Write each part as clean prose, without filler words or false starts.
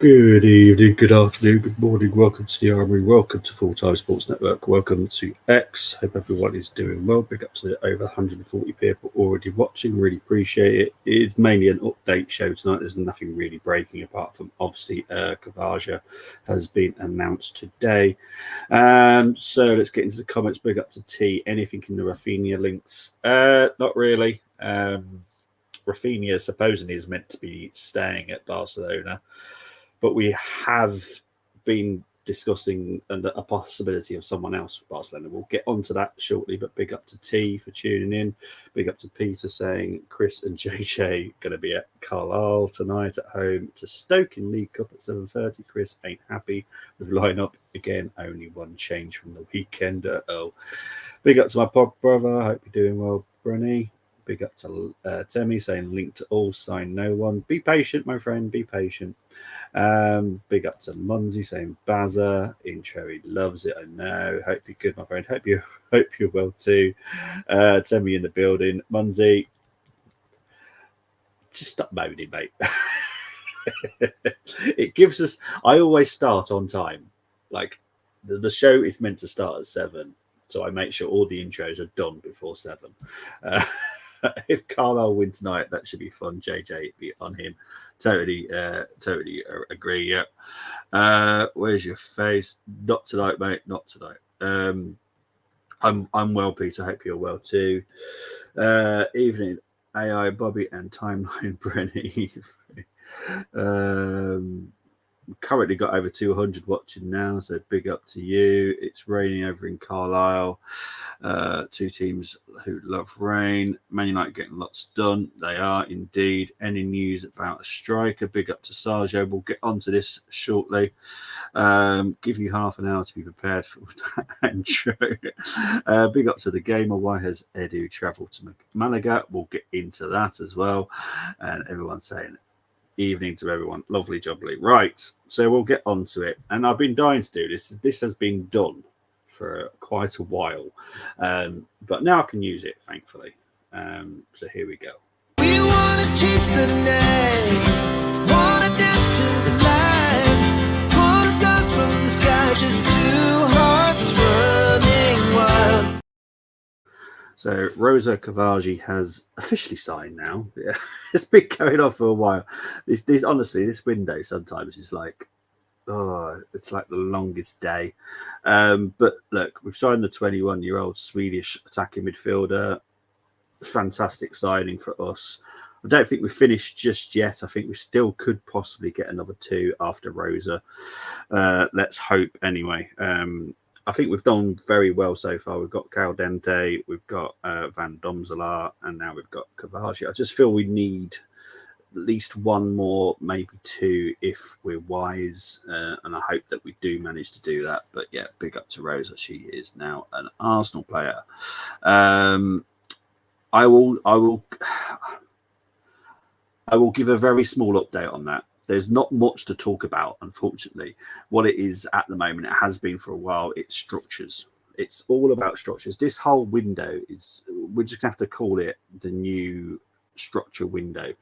Good evening, good afternoon, good morning. Welcome to the Armory. Welcome to Full Time Sports Network. Welcome to X. Hope everyone is doing well. Big up to the over 140 people already watching. Really appreciate it. It's mainly an update show tonight. There's nothing really breaking apart from obviously Nketiah has been announced today. So let's get into the comments. Big up to T. Anything in the Rafinha links? Not really. Rafinha supposedly is meant to be staying at Barcelona, but we have been discussing a possibility of someone else for Barcelona. We'll get onto that shortly, but big up to T for tuning in. Big up to Peter saying Chris and JJ going to be at Carlisle tonight at home to Stoke in League Cup at 7:30. Chris ain't happy with line-up. Again, only one change from the weekend. Big up to my pod brother. Hope you're doing well, Brenny. Big up to Temi saying link to all, sign no one. Be patient, my friend. Be patient. Big up to Munzi saying Bazza intro, he loves it. I know. Hope you're good, my friend. Hope you're well too. Temi in the building. Munzi, just stop moaning, mate. It gives us. I always start on time. Like the show is meant to start at 7, so I make sure all the intros are done before 7. If Carlisle win tonight, that should be fun. JJ, be on him. Totally agree. Yeah. Where's your face? Not tonight, mate. Not tonight. I'm well, Peter. Hope you're well too. Evening, AI, Bobby, and Timeline, Brenny. Currently got over 200 watching now, so big up to you. It's raining over in Carlisle. Two teams who love rain. Man United getting lots done. They are indeed. Any news about a striker? Big up to Sarjo. We'll get onto this shortly. Give you half an hour to be prepared for that intro. Big up to the gamer. Why has Edu travelled to Malaga? We'll get into that as well. And everyone's saying evening to everyone. Lovely jubbly. Right. So we'll get on to it. And I've been dying to do this. This has been done for quite a while. But now I can use it, thankfully. So here we go. We want to chase the night. Want to dance to the light. Pull the stars from the sky. Just two hearts running wild. So Rosa Cavaji has officially signed now. Yeah, it's been going on for a while. This honestly, this window sometimes is like, oh, it's like the longest day. But look, we've signed the 21-year-old Swedish attacking midfielder. Fantastic signing for us. I don't think we've finished just yet. I think we still could possibly get another 2 after Rosa. Let's hope anyway. I think we've done very well so far. We've got Caldente, we've got Van Domzelaar, and now we've got Cavaji. I just feel we need at least one more, maybe 2 if we're wise. And I hope that we do manage to do that. But yeah, big up to Rosa. She is now an Arsenal player. I will give a very small update on that. There's not much to talk about, unfortunately. What it is at the moment, it has been for a while, it's structures. It's all about structures. This whole window is, we're just going to have to call it the new structure window.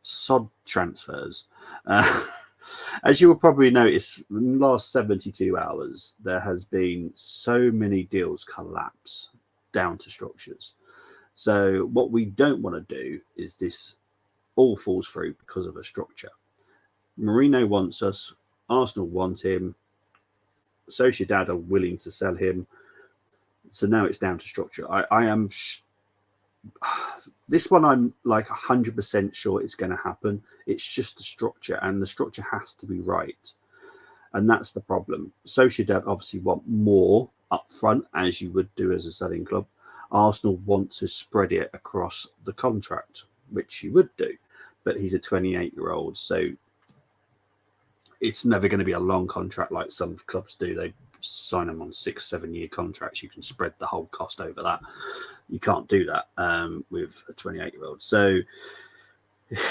Sod transfers. As you will probably notice, in the last 72 hours, there has been so many deals collapse down to structures. So what we don't want to do is this all falls through because of a structure. Mourinho wants us. Arsenal want him. Sociedad are willing to sell him. So now it's down to structure. I am... This one I'm like 100% sure it's going to happen. It's just the structure, and the structure has to be right. And that's the problem. Sociedad obviously want more up front, as you would do as a selling club. Arsenal want to spread it across the contract, which you would do. But he's a 28-year-old, so it's never going to be a long contract like some clubs do. They sign them on 6-7 year contracts. You can spread the whole cost over that. You can't do that with a 28-year-old. So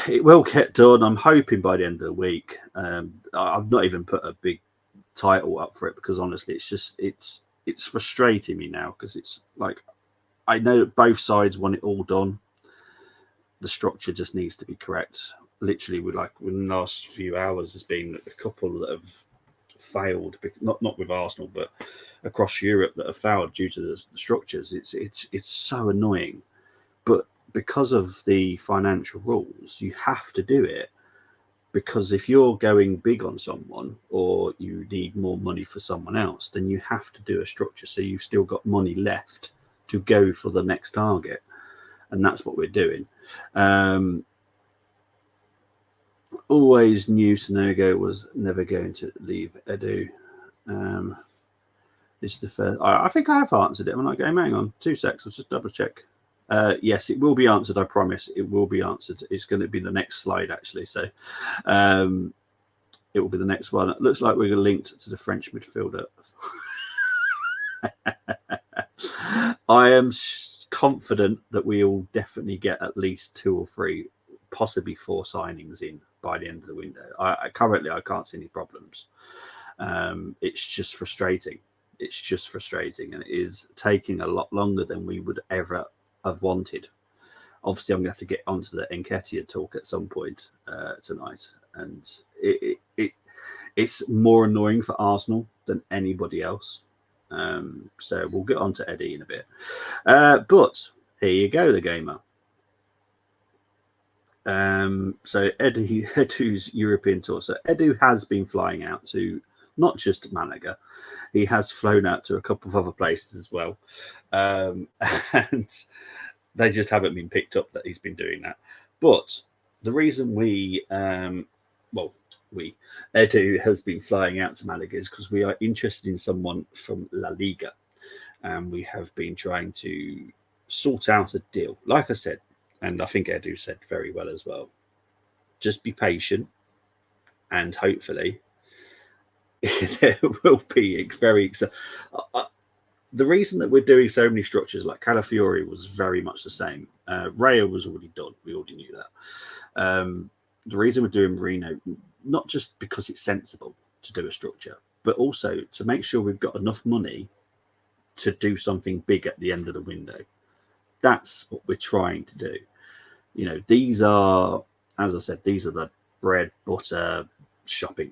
it will get done. I'm hoping by the end of the week. I've not even put a big title up for it because honestly, it's frustrating me now because it's like I know that both sides want it all done. The structure just needs to be correct. literally within the last few hours, there's been a couple that have failed, not with Arsenal, but across Europe that have failed due to the structures. It's so annoying, but because of the financial rules, you have to do it. Because if you're going big on someone or you need more money for someone else, then you have to do a structure so you've still got money left to go for the next target. And that's what we're doing. Always knew Sonogo was never going to leave Edu. This is the first. I think I have answered it. I'm not going. Hang on, 2 seconds. I'll just double check. Yes, it will be answered. I promise. It will be answered. It's going to be the next slide, actually. So, it will be the next one. It looks like we're linked to the French midfielder. I am confident that we will definitely get at least 2 or 3, possibly 4 signings in by the end of the window. Currently, I can't see any problems. It's just frustrating. It's just frustrating, and it is taking a lot longer than we would ever have wanted. Obviously, I'm going to have to get onto the Nketiah talk at some point tonight, and it's more annoying for Arsenal than anybody else. So we'll get on to Eddie in a bit. But here you go, the gamer. So Edu's European tour. So Edu has been flying out to not just Malaga. He has flown out to a couple of other places as well. And they just haven't been picked up that he's been doing that. But the reason Edu has been flying out to Malaga is because we are interested in someone from La Liga. And we have been trying to sort out a deal. Like I said, and I think Edu said very well as well, just be patient and hopefully there will be very the reason that we're doing so many structures like Calafiori was very much the same. Raya was already done. We already knew that. The reason we're doing Marino, not just because it's sensible to do a structure, but also to make sure we've got enough money to do something big at the end of the window. That's what we're trying to do. You know, these are, as I said, these are the bread, butter, shopping.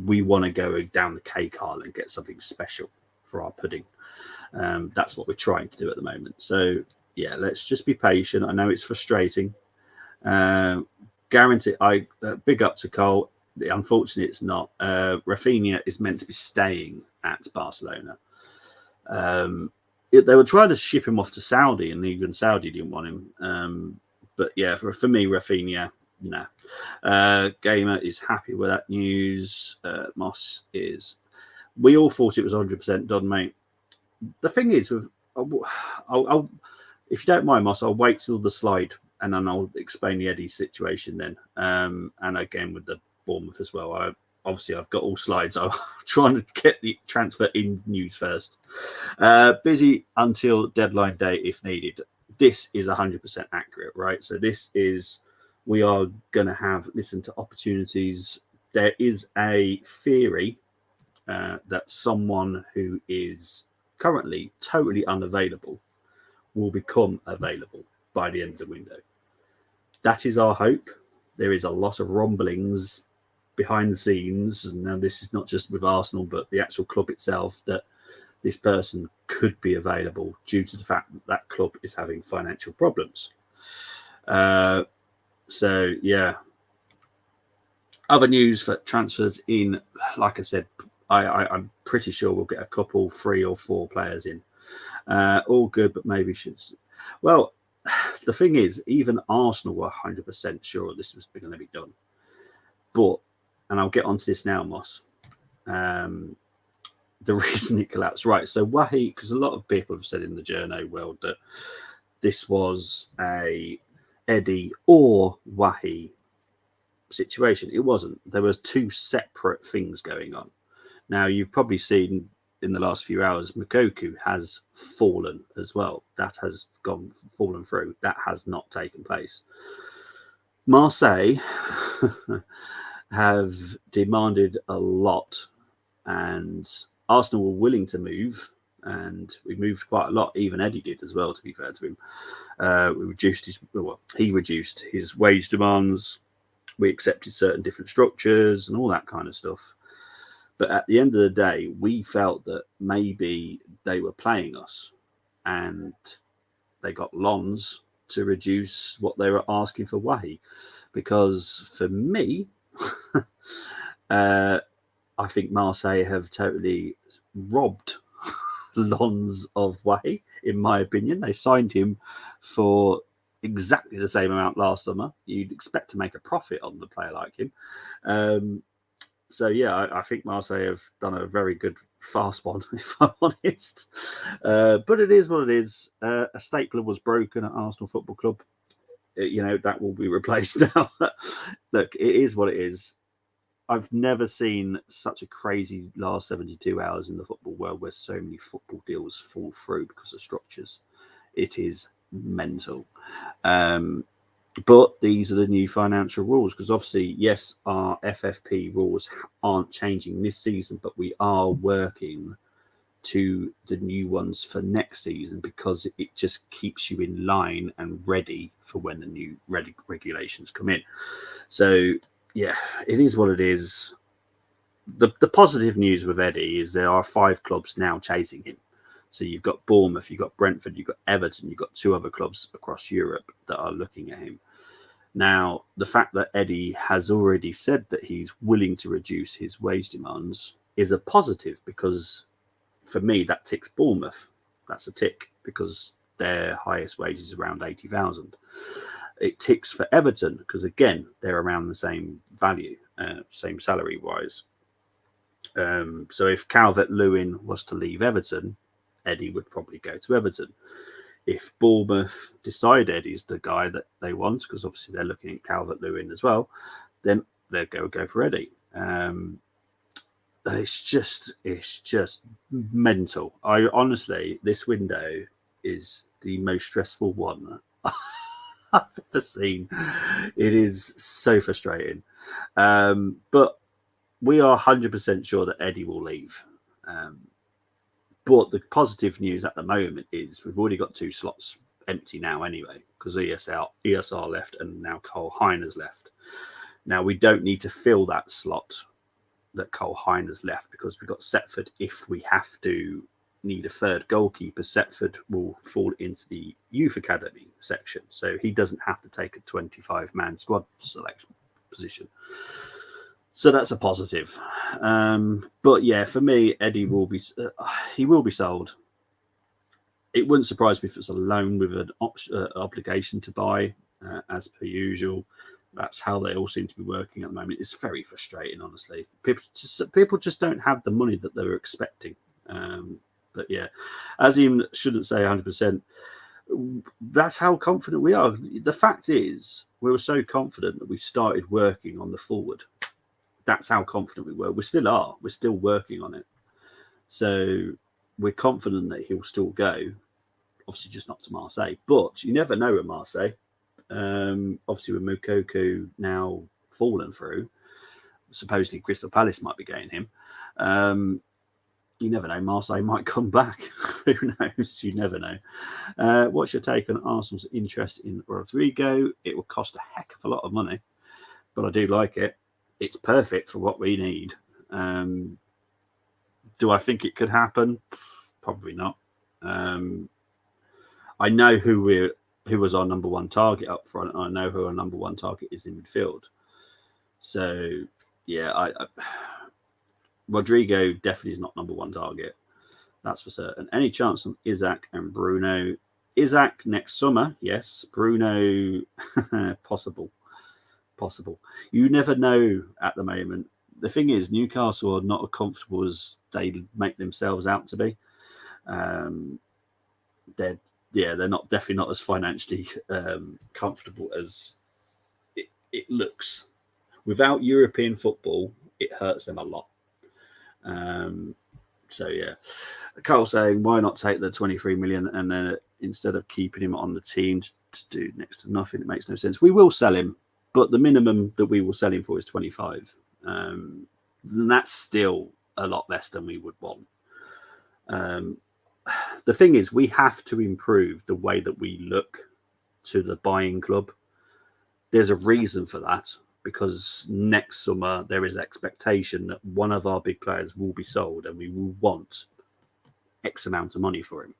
We want to go down the cake aisle and get something special for our pudding. That's what we're trying to do at the moment. So, yeah, let's just be patient. I know it's frustrating. Guarantee, big up to Cole. Unfortunately, it's not. Rafinha is meant to be staying at Barcelona. They were trying to ship him off to Saudi, and even Saudi didn't want him. But yeah, for me, Rafinha, nah. Gamer is happy with that news. Moss is. We all thought it was 100% done, mate. The thing is, I'll if you don't mind, Moss, I'll wait till the slide and then I'll explain the Eddie situation then. And again with the Bournemouth as well. I've got all slides. I'm trying to get the transfer in news first. Busy until deadline day if needed. This is 100% accurate, right? So this is, we are going to listen to opportunities. There is a theory that someone who is currently totally unavailable will become available by the end of the window. That is our hope. There is a lot of rumblings behind the scenes, and now this is not just with Arsenal, but the actual club itself, that this person could be available due to the fact that that club is having financial problems. So, yeah. Other news for transfers in, like I said, I'm pretty sure we'll get a couple, 3 or 4 players in. All good, but maybe should. Well, the thing is, even Arsenal were 100% sure this was going to be done. But, and I'll get onto this now, Moss. The reason it collapsed, right? So Wahi, because a lot of people have said in the journo world that this was a Eddie or Wahi situation. It wasn't. There was 2 separate things going on. Now you've probably seen in the last few hours, Mokoku has fallen as well. That has fallen through. That has not taken place. Marseille have demanded a lot, and Arsenal were willing to move, and we moved quite a lot. Even Eddie did as well, to be fair to him. He reduced his wage demands. We accepted certain different structures and all that kind of stuff. But at the end of the day, we felt that maybe they were playing us and they got Lons to reduce what they were asking for Wahi. Because for me, I think Marseille have totally robbed Lons of Wahi, in my opinion. They signed him for exactly the same amount last summer. You'd expect to make a profit on the player like him. So, yeah, I think Marseille have done a very good fast one, if I'm honest. But it is what it is. A stapler was broken at Arsenal Football Club. That will be replaced now. Look, it is what it is. I've never seen such a crazy last 72 hours in the football world where so many football deals fall through because of structures. It is mental. But these are the new financial rules because obviously, yes, our FFP rules aren't changing this season, but we are working to the new ones for next season because it just keeps you in line and ready for when the new regulations come in. So, yeah, it is what it is. The positive news with Eddie is there are 5 clubs now chasing him. So you've got Bournemouth, you've got Brentford, you've got Everton, you've got 2 other clubs across Europe that are looking at him. Now, the fact that Eddie has already said that he's willing to reduce his wage demands is a positive because for me, that ticks Bournemouth. That's a tick because their highest wage is around 80,000. It ticks for Everton because, again, they're around the same value, same salary-wise. So if Calvert-Lewin was to leave Everton, Eddie would probably go to Everton. If Bournemouth decide Eddie's the guy that they want, because obviously they're looking at Calvert-Lewin as well, then they'll go for Eddie. It's just mental. I honestly, this window is the most stressful one I've ever seen. It is so frustrating. But we are 100% sure that Eddie will leave. But the positive news at the moment is we've already got 2 slots empty now anyway, because ESR left and now Cole Heiner's left. Now, we don't need to fill that slot that Cole Heiner's left because we've got Setford. If we have to need a third goalkeeper, Setford will fall into the youth academy section. So he doesn't have to take a 25-man squad selection position. So that's a positive. But yeah, for me, Eddie will be sold. It wouldn't surprise me if it's a loan with an obligation to buy, as per usual. That's how they all seem to be working at the moment. It's very frustrating, honestly. People just don't have the money that they were expecting. But yeah, Azim shouldn't say 100%. That's how confident we are. The fact is, we were so confident that we started working on the forward. That's how confident we were. We still are. We're still working on it. So we're confident that he'll still go. Obviously, just not to Marseille. But you never know at Marseille. Obviously, with Moukoko now fallen through, supposedly Crystal Palace might be getting him. You never know. Marseille might come back. Who knows? You never know. What's your take on Arsenal's interest in Rodrigo? It will cost a heck of a lot of money, but I do like it. It's perfect for what we need. Do I think it could happen? Probably not. I know who was our number 1 target up front, and I know who our number 1 target is in midfield. So, yeah, Rodrigo definitely is not number 1 target. That's for certain. Any chance on Isaac and Bruno? Isaac next summer, yes. Bruno, possible. You never know at the moment. The thing is, Newcastle are not as comfortable as they make themselves out to be. They're definitely not as financially comfortable as it looks. Without European football, it hurts them a lot. So yeah, Carl saying, why not take the 23 million and then instead of keeping him on the team to do next to nothing? It makes no sense. We will sell him, but the minimum that we will sell him for is 25. And that's still a lot less than we would want. The thing is, we have to improve the way that we look to the buying club. There's a reason for that because next summer there is expectation that one of our big players will be sold and we will want X amount of money for him,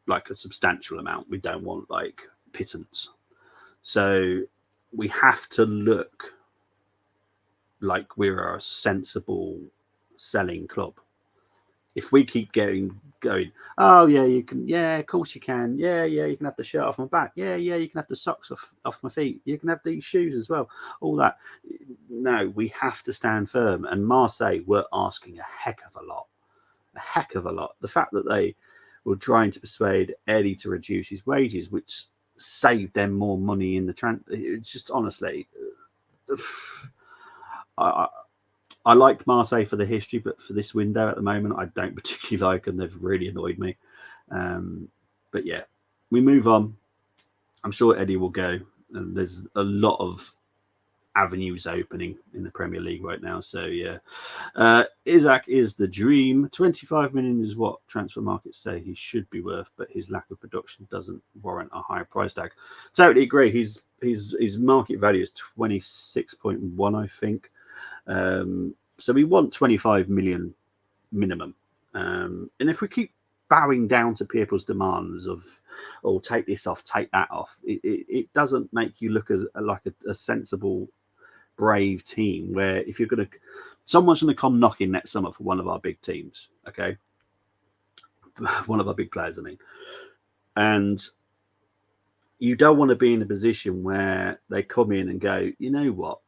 like a substantial amount. We don't want like pittance. So we have to look like we're a sensible selling club. If we keep going, oh yeah, you can, yeah, of course you can, yeah, you can have the shirt off my back, yeah, you can have the socks off my feet, you can have these shoes as well, all that. No, we have to stand firm. And Marseille were asking a heck of a lot. The fact that they were trying to persuade Eddie to reduce his wages, which saved them more money in the transfer. It's just honestly, I like Marseille for the history, but for this window at the moment, I don't particularly like them. They've really annoyed me. But yeah, we move on. I'm sure Eddie will go, and there's a lot of avenues opening in the Premier League right now. So yeah, Isaac is the dream. 25 million is what transfer markets say he should be worth, but his lack of production doesn't warrant a higher price tag. Totally agree. His market value is 26.1, I think. So we want 25 million minimum. And if we keep bowing down to people's demands of, oh, take this off, take that off, it doesn't make you look as like a sensible, brave team. Where if you're going to, someone's going to come knocking next summer for one of our big teams, okay, one of our big players, I mean, and you don't want to be in a position where they come in and go, you know what,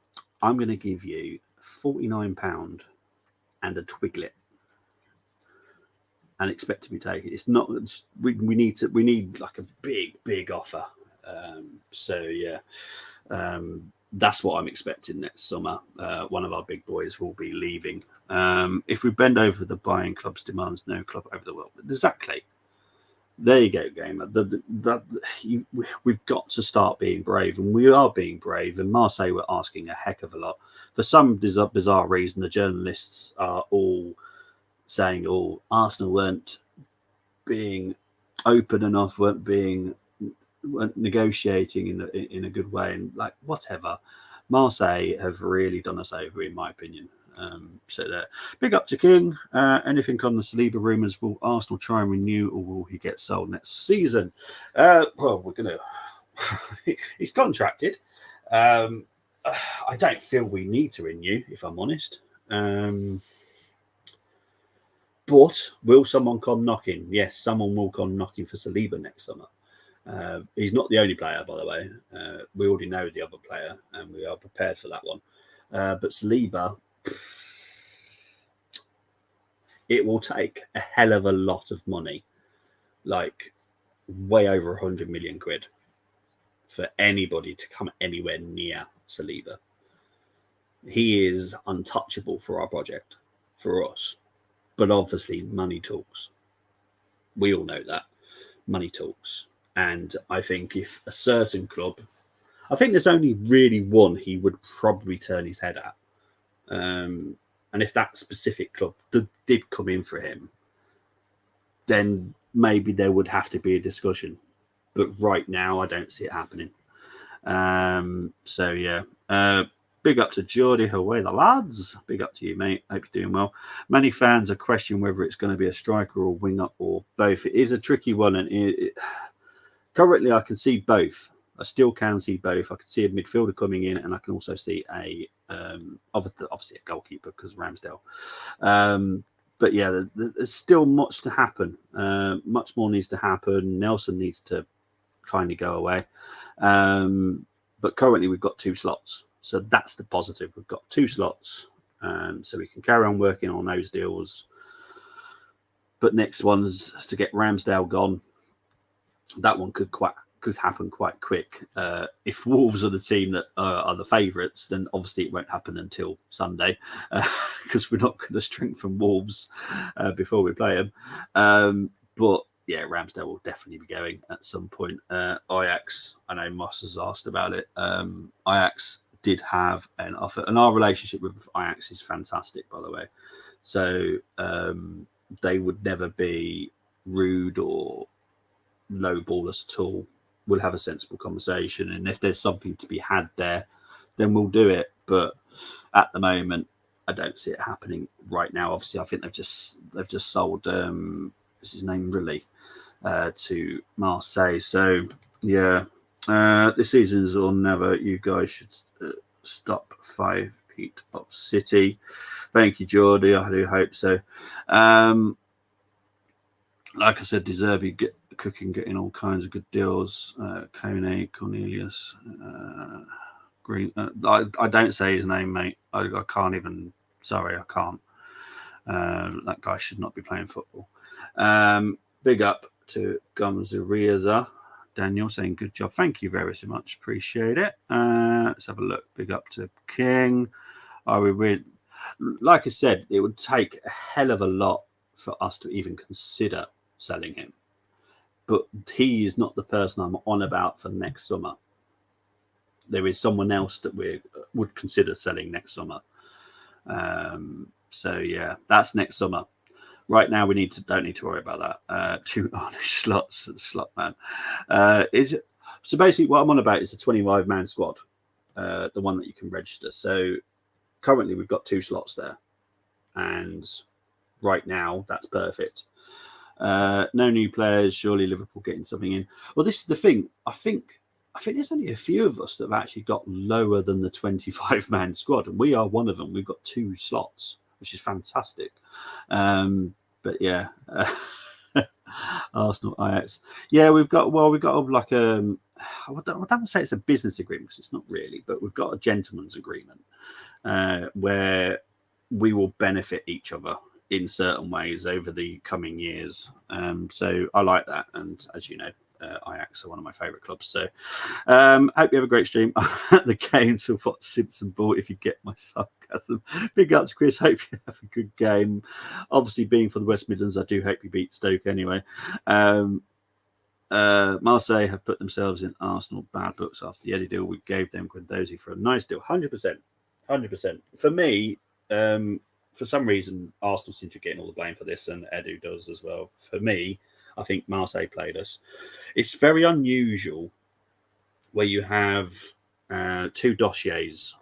I'm going to give you £49 and a twiglet and expect to be taken. It's not. We need like a big offer. So yeah, that's what I'm expecting next summer. One of our big boys will be leaving. If we bend over the buying club's demands, no club over the world. Exactly. There you go, gamer. We've got to start being brave, and we are being brave. And Marseille were asking a heck of a lot. For some bizarre reason, the journalists are all saying, "Oh, Arsenal weren't being open enough, weren't negotiating in a good way," and like whatever. Marseille have really done us over, in my opinion. So there. Big up to King. Anything on the Saliba rumours? Will Arsenal try and renew, or will he get sold next season? Well, we're gonna. He's contracted. I don't feel we need to renew, if I'm honest. But will someone come knocking? Yes, someone will come knocking for Saliba next summer. He's not the only player, by the way. We already know the other player, and we are prepared for that one. But Saliba, it will take a hell of a lot of money, like way over 100 million quid, for anybody to come anywhere near Saliba. He is untouchable for our project, for us. But obviously, money talks. We all know that. Money talks. And I think if a certain club, I think there's only really one he would probably turn his head at. And if that specific club did come in for him, then maybe there would have to be a discussion. But right now, I don't see it happening. So, yeah. Big up to Geordie, away the lads. Big up to you, mate. Hope you're doing well. Many fans are questioning whether it's going to be a striker or wing up or both. It is a tricky one. And currently, I can see both. I still can see both. I can see a midfielder coming in, and I can also see obviously a goalkeeper because Ramsdale. But yeah, there's still much to happen. Much more needs to happen. Nelson needs to kind of go away. But currently, we've got 2 slots. So that's the positive. We've got 2 slots. So we can carry on working on those deals. But next one's to get Ramsdale gone. That one could happen quite quick. If Wolves are the team that are the favourites, then obviously it won't happen until Sunday because we're not going to strengthen Wolves before we play them. But yeah, Ramsdale will definitely be going at some point. Ajax, I know Moss has asked about it. Ajax did have an offer, and our relationship with Ajax is fantastic, by the way. So they would never be rude or low ballers at all. We'll have a sensible conversation, and if there's something to be had there, then we'll do it. But at the moment, I don't see it happening right now. Obviously, I think they've just sold what's his name, really, to Marseille. So yeah, this season is or never. You guys should stop 5 feet of City. Thank you, Geordie. I do hope so. Like I said, Deserby getting all kinds of good deals. Kone, Cornelius, Green. I don't say his name, mate. I can't even. Sorry, I can't. That guy should not be playing football. Big up to Gomzuriaza. Daniel saying good job. Thank you very much. Appreciate it. Let's have a look. Big up to King. I would really, like I said, it would take a hell of a lot for us to even consider selling him. But he is not the person I'm on about for next summer. There is someone else that we would consider selling next summer. So yeah, that's next summer. Right now, we don't need to worry about that. 2 slots, slot man. So basically, what I'm on about is the 25-man squad, the one that you can register. So currently, we've got 2 slots there, and right now, that's perfect. No new players. Surely Liverpool getting something in. Well, this is the thing. I think there's only a few of us that have actually got lower than the 25-man squad, and we are one of them. We've got 2 slots, which is fantastic. But yeah, Arsenal, Ajax. Yeah, we've got like I don't say it's a business agreement because it's not really, but we've got a gentleman's agreement where we will benefit each other in certain ways over the coming years. So I like that, and as you know, Ajax are one of my favourite clubs. So hope you have a great stream at the game to watch Simpson Ball if you get my sarcasm. Big up to Chris. Hope you have a good game. Obviously, being for the West Midlands, I do hope you beat Stoke anyway. Marseille have put themselves in Arsenal bad books after the Eddie deal. We gave them Guendouzi for a nice deal. 100%. For me, for some reason, Arsenal seem to be getting all the blame for this, and Edu does as well. For me, I think Marseille played us. It's very unusual where you have 2 dossiers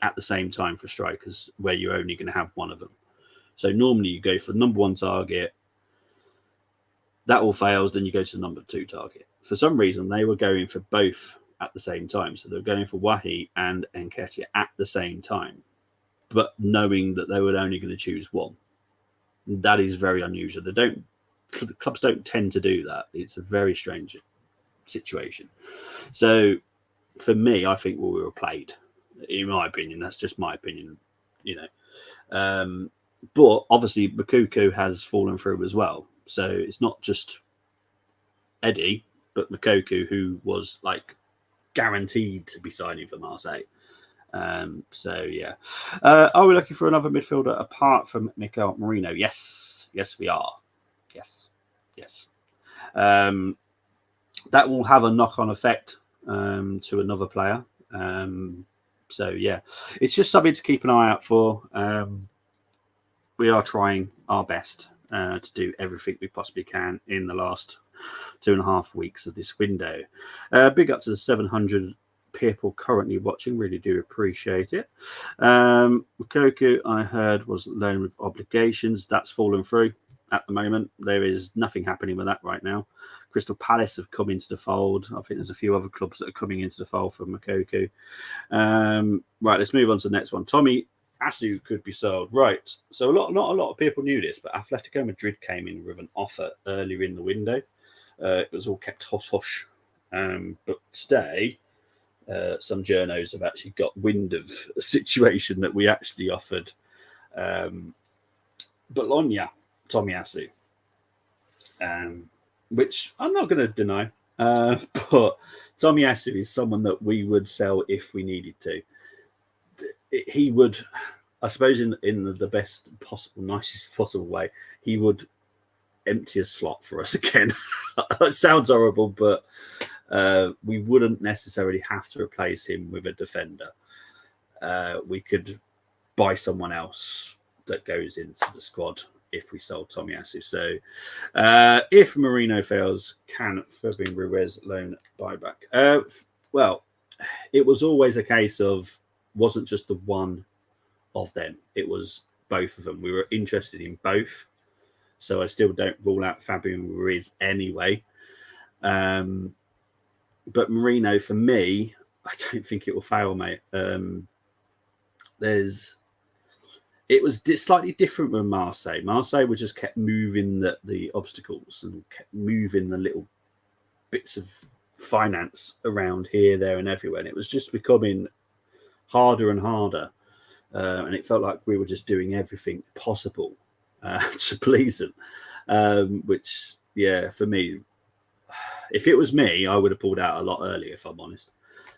at the same time for strikers, where you're only going to have one of them. So normally you go for number 1 target. That all fails, then you go to the number 2 target. For some reason, they were going for both at the same time. So they're going for Wahi and Nketiah at the same time, but knowing that they were only going to choose one. That is very unusual. Clubs don't tend to do that. It's a very strange situation. So for me, I think we were played. In my opinion, that's just my opinion, but obviously Moukoko has fallen through as well. So it's not just Eddie, but Moukoko, who was like guaranteed to be signing for Marseille. So yeah, are we looking for another midfielder apart from Mikel Merino? Yes, we are. Yes. That will have a knock-on effect to another player. So yeah, it's just something to keep an eye out for. We are trying our best to do everything we possibly can in the last 2.5 weeks of this window. Big up to the 700 people currently watching. Really do appreciate it. Moukoko, I heard, was loan with obligations. That's fallen through at the moment. There is nothing happening with that right now. Crystal Palace have come into the fold. I think there's a few other clubs that are coming into the fold from Moukoko. Right, let's move on to the next one. Tommy Asu could be sold. Right, so not a lot of people knew this, but Atletico Madrid came in with an offer earlier in the window. It was all kept hush-hush. But today, some journos have actually got wind of a situation that we actually offered Bologna Tomiyasu, which I'm not going to deny. But Tomiyasu is someone that we would sell if we needed to. He would, I suppose, in the best possible, nicest possible way, he would empty a slot for us again. It sounds horrible, but we wouldn't necessarily have to replace him with a defender. We could buy someone else that goes into the squad if we sold Tomiyasu. So if Marino fails, can Fabian Ruiz loan buyback? Well, it was always a case of, wasn't just the one of them, it was both of them. We were interested in both, so I still don't rule out Fabian Ruiz anyway. But Marino, for me, I don't think it will fail, mate. It was slightly different with Marseille. Marseille we just kept moving the obstacles and kept moving the little bits of finance around here, there, and everywhere. And it was just becoming harder and harder. And it felt like we were just doing everything possible to please them. Which, yeah, for me, if it was me, I would have pulled out a lot earlier, if I'm honest.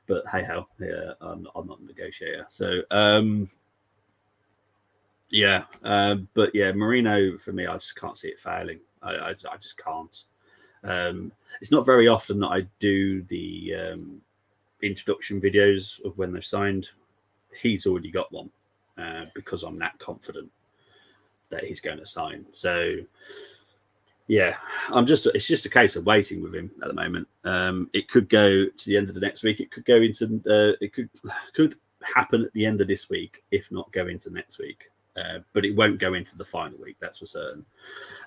But hey ho, yeah, I'm not a negotiator. So, but yeah, Marino, for me, I just can't see it failing. I just can't. It's not very often that I do the introduction videos of when they've signed. He's already got one because I'm that confident that he's going to sign. So yeah, it's just a case of waiting with him at the moment. It could go to the end of the next week. It could go into it could happen at the end of this week, if not go into next week. But it won't go into the final week, that's for certain.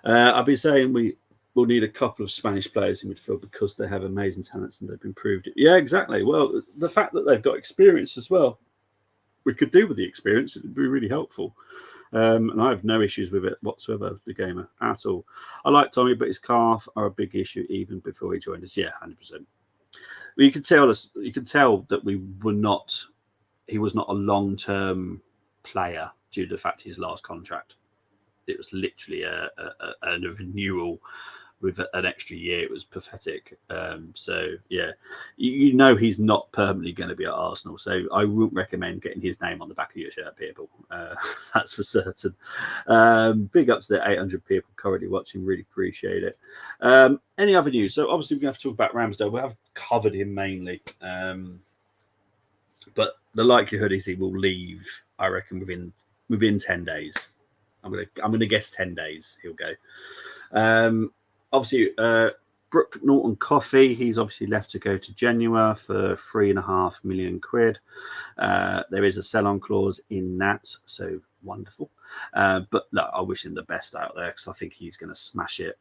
I've been saying we'll need a couple of Spanish players in midfield because they have amazing talents and they've improved it. Yeah, exactly. Well, the fact that they've got experience as well, we could do with the experience. It would be really helpful. And I have no issues with it whatsoever, the gamer, at all. I like Tommy, but his calf are a big issue even before he joined us. Yeah, 100%. Well, you can tell that he was not a long-term player due to the fact his last contract. It was literally a renewal with an extra year. It was pathetic. So yeah, you know he's not permanently going to be at Arsenal. So I wouldn't recommend getting his name on the back of your shirt, people. That's for certain. Big ups to the 800 people currently watching. Really appreciate it. Any other news? So obviously we're going to have to talk about Ramsdale. We have covered him mainly. But the likelihood is he will leave, I reckon, within 10 days. I'm gonna guess 10 days he'll go. Obviously, Brooke Norton Coffey, he's obviously left to go to Genoa for £3.5 million. There is a sell-on clause in that, so wonderful. But look, I wish him the best out there because I think he's going to smash it.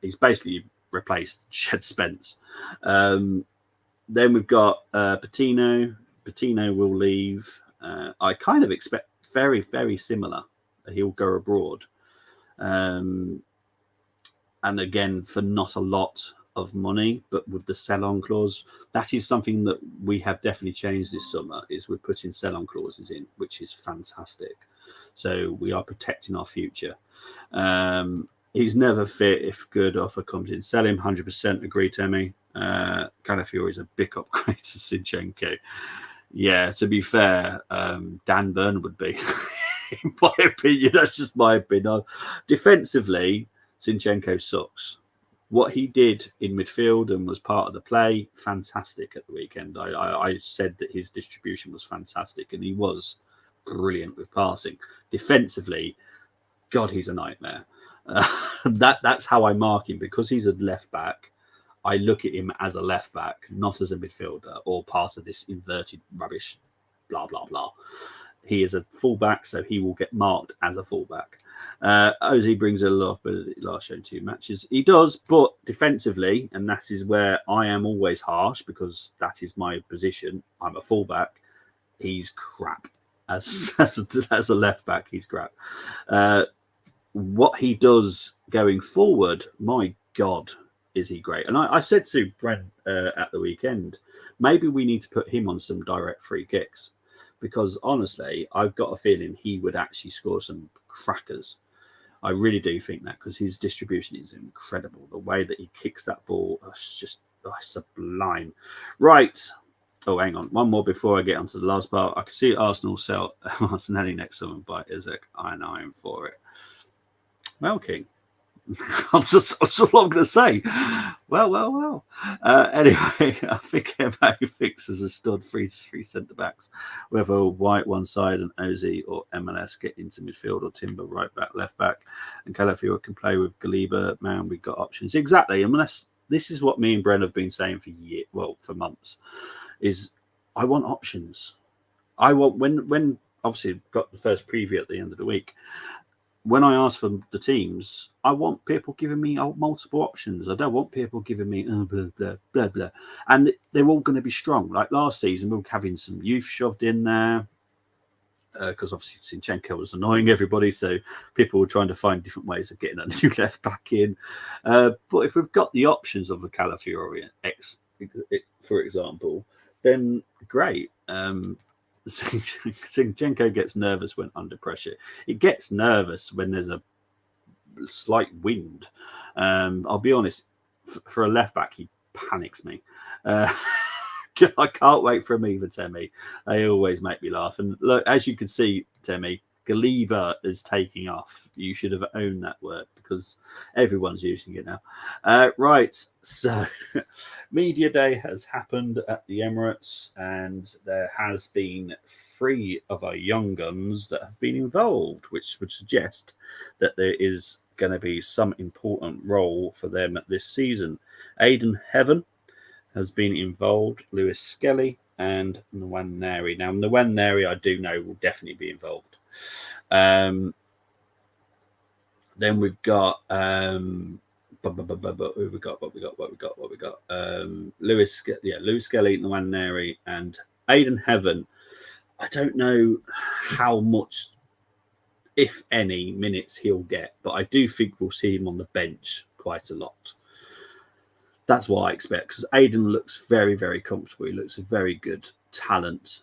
He's basically replaced Jed Spence. Then we've got Patino. Patino will leave. I kind of expect very, very similar. He'll go abroad. And again, for not a lot of money, but with the sell-on clause, that is something that we have definitely changed this summer, is we're putting sell-on clauses in, which is fantastic. So we are protecting our future. He's never fit if good offer comes in. Sell him, 100%, agree, Temi. Calafiori is a big upgrade to Zinchenko. Yeah, to be fair, Dan Burn would be, in my opinion. That's just my opinion. Defensively, Zinchenko sucks. What he did in midfield and was part of the play, fantastic at the weekend. I said that his distribution was fantastic, and he was brilliant with passing. Defensively, God, he's a nightmare. That's how I mark him, because he's a left back. I look at him as a left back, not as a midfielder or part of this inverted rubbish, blah, blah, blah. He is a fullback, so he will get marked as a fullback. Ozzy brings a lot, but last show 2 matches. He does, but defensively, and that is where I am always harsh, because that is my position. I'm a fullback. He's crap. As a left back, he's crap. What he does going forward, my God, is he great. And I said to Brent at the weekend, maybe we need to put him on some direct free kicks. Because honestly, I've got a feeling he would actually score some crackers. I really do think that, because his distribution is incredible. The way that he kicks that ball is just sublime. Right. Oh, hang on. One more before I get onto the last part. I can see Arsenal sell Martinelli next summer by Isaac. I know him for it. Well, King. That's all I'm going to say. Well. Anyway, I think Mbappe fixes a stud three centre-backs, whether White one side and Ozzy or MLS get into midfield, or Timber right back, left back, and Calafiori can play with Galiba. Man, we've got options. Exactly. Unless this is what me and Bren have been saying for months, is I want options. I want when obviously got the first preview at the end of the week. When I ask for the teams, I want people giving me multiple options. I don't want people giving me blah blah blah blah, and they're all going to be strong. Like last season, we were having some youth shoved in there because obviously Zinchenko was annoying everybody, so people were trying to find different ways of getting a new left back in. But if we've got the options of the Calafiori X, for example, then great. Zinchenko gets nervous when under pressure. It gets nervous when there's a slight wind. I'll be honest, for a left back, he panics me. I can't wait for him either, Temi. They always make me laugh. And look, as you can see, Temi, Galiba is taking off. You should have owned that word because everyone's using it now. Right, so Media Day has happened at the Emirates, and there has been 3 of our young guns that have been involved, which would suggest that there is going to be some important role for them this season. Aidan Heaven has been involved, Lewis Skelly and Nwaneri. Now, Nwaneri, I do know, will definitely be involved. Then we've got what we got. Lewis Skelly, Nwaneri, and Aidan Heaven. I don't know how much, if any, minutes he'll get, but I do think we'll see him on the bench quite a lot. That's what I expect, because Aidan looks very, very comfortable. He looks a very good talent.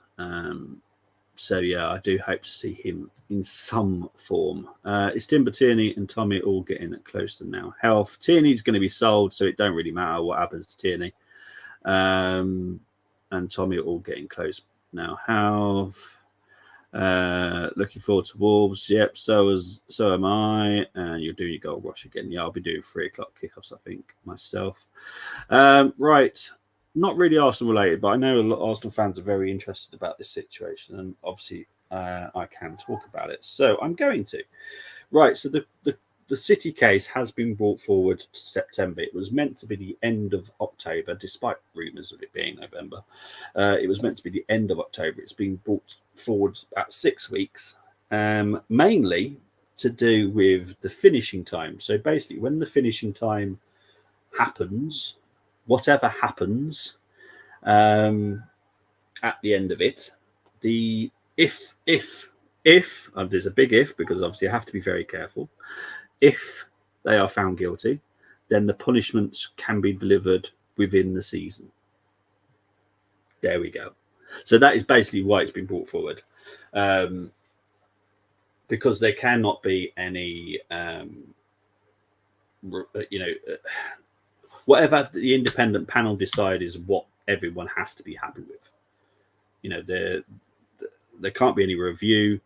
So, yeah, I do hope to see him in some form. It's Timber Tierney and Tommy all getting close to now health. Tierney's going to be sold, so it don't really matter what happens to Tierney. And Tommy are all getting close now health. Looking forward to Wolves. Yep, so am I. And you're doing your goal rush again. Yeah, I'll be doing 3:00 kickoffs, I think, myself. Right. Not really Arsenal related, but I know a lot of Arsenal fans are very interested about this situation, and obviously I can talk about it. So I'm going to. Right, so the City case has been brought forward to September. It was meant to be the end of October, despite rumours of it being November. It was meant to be the end of October. It's been brought forward about 6 weeks, mainly to do with the finishing time. So basically, when the finishing time happens, whatever happens at the end of it, if there's a big if, because obviously I have to be very careful. If they are found guilty, then the punishments can be delivered within the season. There we go. So that is basically why it's been brought forward, because there cannot be any, whatever the independent panel decide is what everyone has to be happy with. There can't be any review.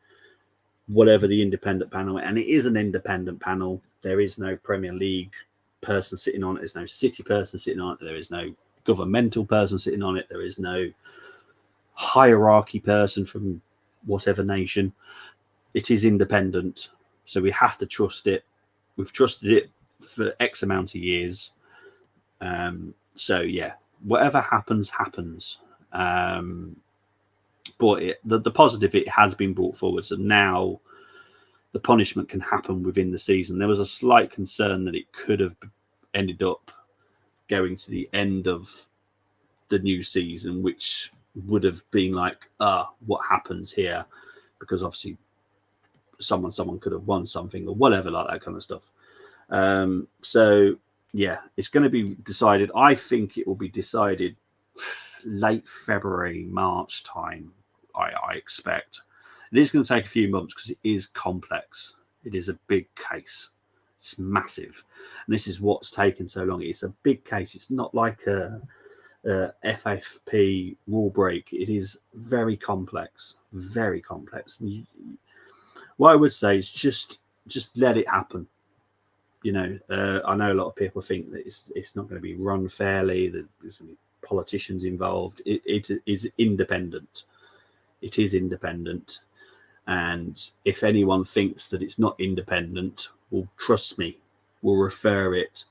Whatever the independent panel, and it is an independent panel. There is no Premier League person sitting on it. There's no City person sitting on it. There is no governmental person sitting on it. There is no hierarchy person from whatever nation. It is independent, so we have to trust it. We've trusted it for X amount of years. So yeah, whatever happens. But the positive, it has been brought forward. So now the punishment can happen within the season. There was a slight concern that it could have ended up going to the end of the new season, which would have been like, what happens here? Because obviously someone could have won something or whatever, like that kind of stuff. So yeah, it's going to be decided. I think it will be decided late February, March time, I expect. It is going to take a few months because it is complex. It is a big case. It's massive. And this is what's taken so long. It's a big case. It's not like a FFP rule break. It is very complex. Very complex. And what I would say is just let it happen. I know a lot of people think that it's not going to be run fairly, that there's going to be politicians involved. It is independent. It is independent. And if anyone thinks that it's not independent, well, trust me, we'll refer it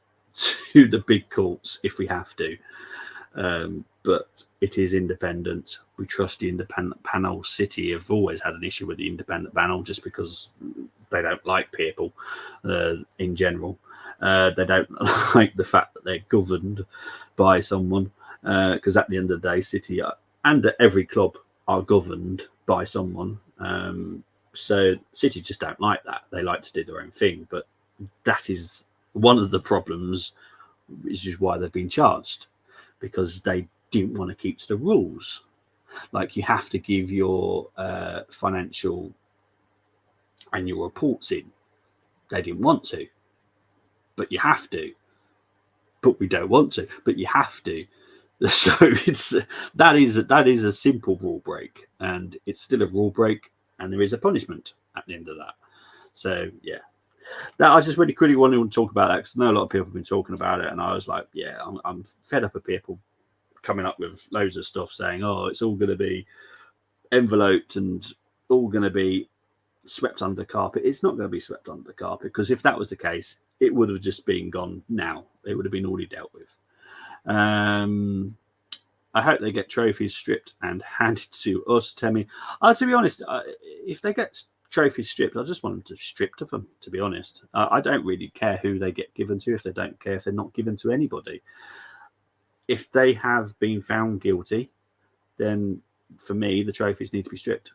to the big courts if we have to. But it is independent. We trust the independent panel. City have always had an issue with the independent panel just because they don't like people in general. They don't like the fact that they're governed by someone because at the end of the day, City and every club are governed by someone. So City just don't like that. They like to do their own thing. But that is one of the problems, which is why they've been charged, because they didn't want to keep to the rules. Like, you have to give your financial annual reports in. They didn't want to, but you have to. But we don't want to, but you have to. So that is a simple rule break, and it's still a rule break, and there is a punishment at the end of that. So yeah, that I just really quickly wanted to talk about that because I know a lot of people have been talking about it, and I was like, yeah, I'm fed up of people coming up with loads of stuff saying, oh, it's all going to be enveloped and all going to be swept under the carpet. It's not going to be swept under the carpet, because if that was the case, it would have just been gone now. It would have been already dealt with. I hope they get trophies stripped and handed to us, Temi. To be honest, if they get trophies stripped, I just want them to strip to them, to be honest. I don't really care who they get given to if they don't care if they're not given to anybody. If they have been found guilty, then for me, the trophies need to be stripped.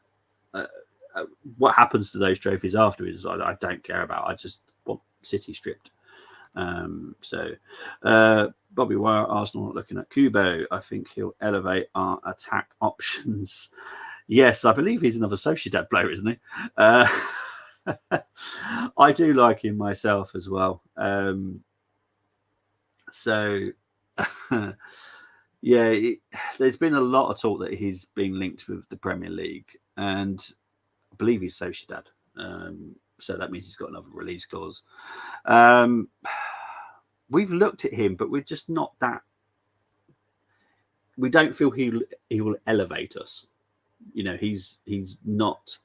What happens to those trophies afterwards, I don't care about. I just want City stripped. Bobby Wire, Arsenal not looking at Kubo. I think he'll elevate our attack options. Yes, I believe he's another Sociedad player, isn't he? I do like him myself as well. Yeah, there's been a lot of talk that he's being linked with the Premier League, and I believe he's Sociedad. So that means he's got another release clause. We've looked at him, but we're just not that. We don't feel he will elevate us. You know, he's not.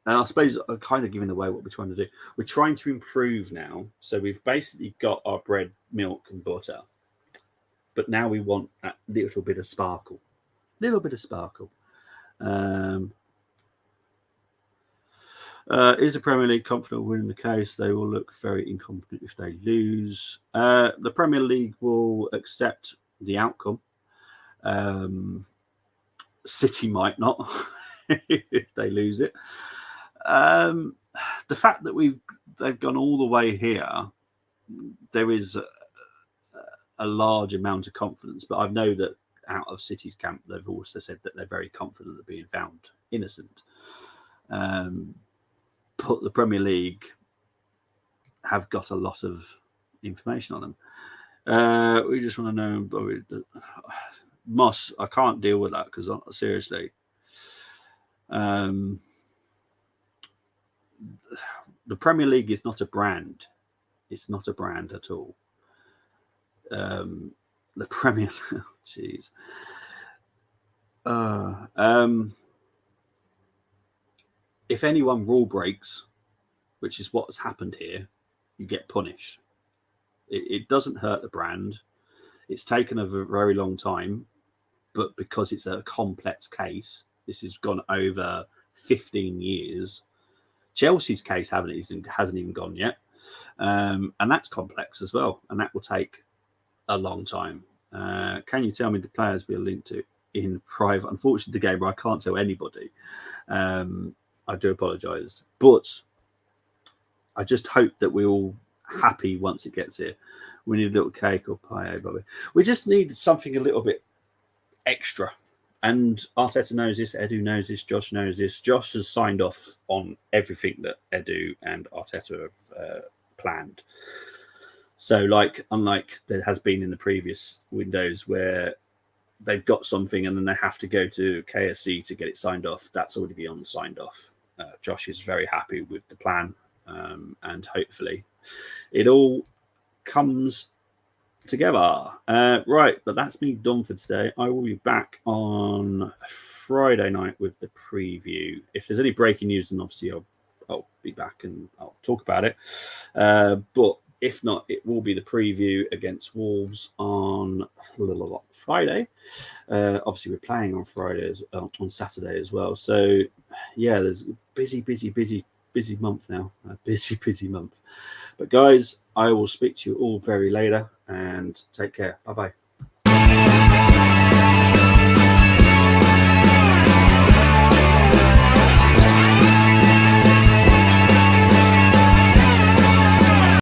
And I suppose I'm kind of giving away what we're trying to do. We're trying to improve now. So we've basically got our bread, milk, and butter. But now we want a little bit of sparkle. Is the Premier League confident winning the case? They will look very incompetent if they lose. The Premier League will accept the outcome. City might not if they lose it. The fact that they've gone all the way here, there is a large amount of confidence. But I know that out of City's camp, they've also said that they're very confident of being found innocent. But the Premier League have got a lot of information on them. We just want to know, Moss, I can't deal with that because seriously, the Premier League is not a brand. It's not a brand at all. The Premier, jeez. If anyone rule breaks, which is what's happened here, you get punished. It doesn't hurt the brand. It's taken a very long time, but because it's a complex case, this has gone over 15 years. Chelsea's case hasn't even gone yet, and that's complex as well, and that will take a long time. Can you tell me the players we're linked to in private? Unfortunately, the game, I can't tell anybody. I do apologise, but I just hope that we're all happy once it gets here. We need a little cake or pie, Bobby. We just need something a little bit extra. And Arteta knows this, Edu knows this, Josh knows this. Josh has signed off on everything that Edu and Arteta have planned. So, unlike there has been in the previous windows where they've got something and then they have to go to KSC to get it signed off, that's already beyond signed off. Josh is very happy with the plan, and hopefully it all comes together. Right, but that's me done for today. I will be back on Friday night with the preview. If there's any breaking news, then obviously I'll be back and I'll talk about it. But If not, it will be the preview against Wolves on Friday. Obviously, we're playing on on Saturday as well. So, yeah, there's a busy month now. A busy month. But guys, I will speak to you all very later, and take care. Bye bye.